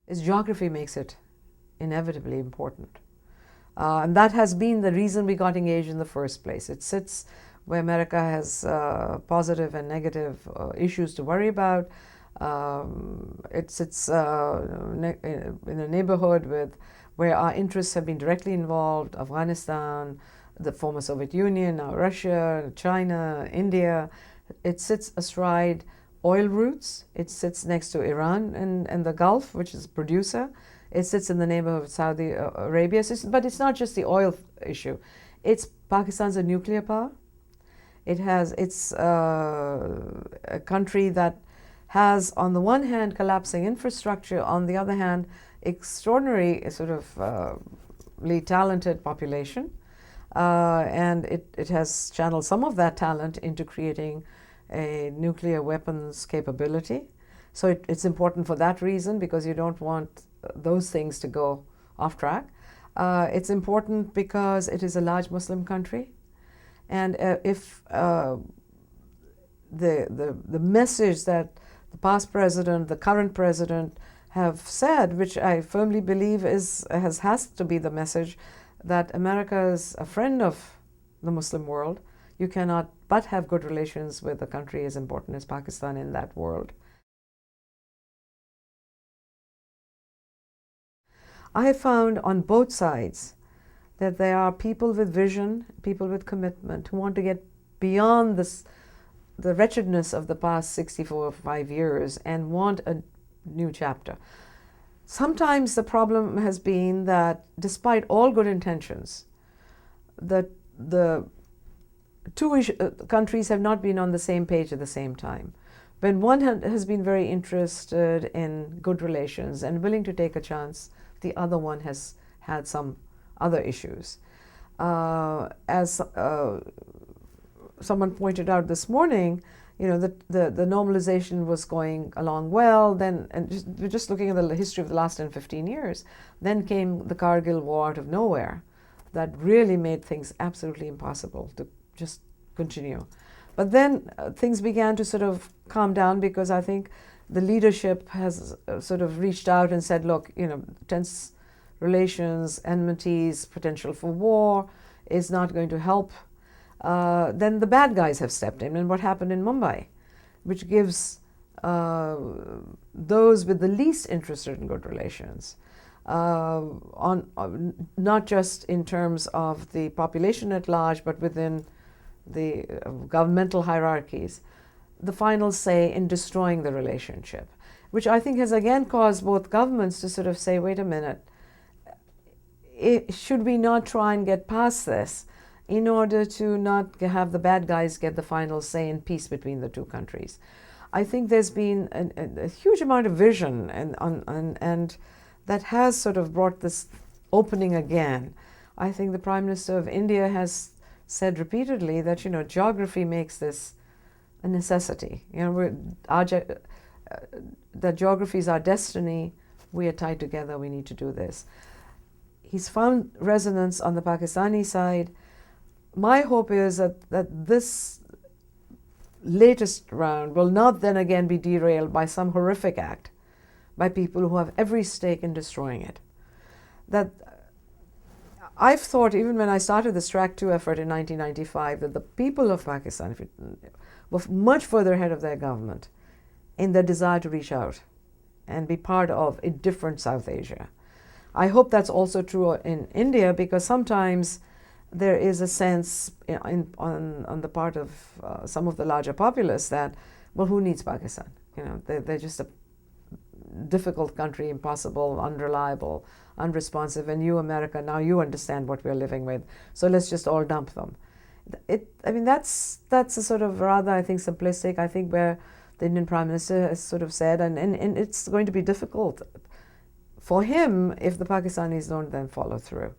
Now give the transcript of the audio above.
is geography makes it inevitably important. And that has been the reason we got engaged in the first place. It sits where America has positive and negative issues to worry about. It sits in a neighborhood where our interests have been directly involved: Afghanistan, the former Soviet Union, now Russia, China, India. It sits astride oil routes. It sits next to Iran and the Gulf, which is a producer. It sits in the neighborhood of Saudi Arabia. But it's not just the oil issue. Pakistan's a nuclear power. It's a country that has, on the one hand, collapsing infrastructure, on the other hand, extraordinary talented population. And it has channeled some of that talent into creating a nuclear weapons capability. So it's important for that reason, because you don't want those things to go off track. It's important because it is a large Muslim country. And if the message that the past president, the current president have said, which I firmly believe has to be the message, that America is a friend of the Muslim world. You cannot but have good relations with a country as important as Pakistan in that world. I have found on both sides that there are people with vision, people with commitment, who want to get beyond the wretchedness of the past 64 or 5 years and want a new chapter. Sometimes the problem has been that despite all good intentions, the two countries have not been on the same page at the same time. When one has been very interested in good relations and willing to take a chance, the other one has had some other issues. As someone pointed out this morning, the normalization was going along well. Then, we're just looking at the history of the last 10, 15 years. Then came the Kargil war out of nowhere, that really made things absolutely impossible to just continue. But then things began to sort of calm down, because I think the leadership has sort of reached out and said, look, tense relations, enmities, potential for war is not going to help. Then the bad guys have stepped in, and what happened in Mumbai, which gives those with the least interested in good relations, not just in terms of the population at large, but within the governmental hierarchies, the final say in destroying the relationship, which I think has again caused both governments to sort of say, wait a minute, should we not try and get past this in order to not have the bad guys get the final say in peace between the two countries? I think there's been a huge amount of vision, and that has sort of brought this opening again. I think the Prime Minister of India has said repeatedly that geography makes this a necessity. That geography is our destiny. We are tied together. We need to do this. He's found resonance on the Pakistani side. My hope is that this latest round will not then again be derailed by some horrific act by people who have every stake in destroying it. That I've thought, even when I started this Track 2 effort in 1995, that the people of Pakistan were much further ahead of their government in their desire to reach out and be part of a different South Asia. I hope that's also true in India, because sometimes there is a sense on the part of some of the larger populace that, well, who needs Pakistan? They're just a difficult country, impossible, unreliable, unresponsive, and you, America, now you understand what we're living with, so let's just all dump them. That's a sort of rather, I think, simplistic. I think where the Indian Prime Minister has sort of said, and it's going to be difficult for him if the Pakistanis don't then follow through.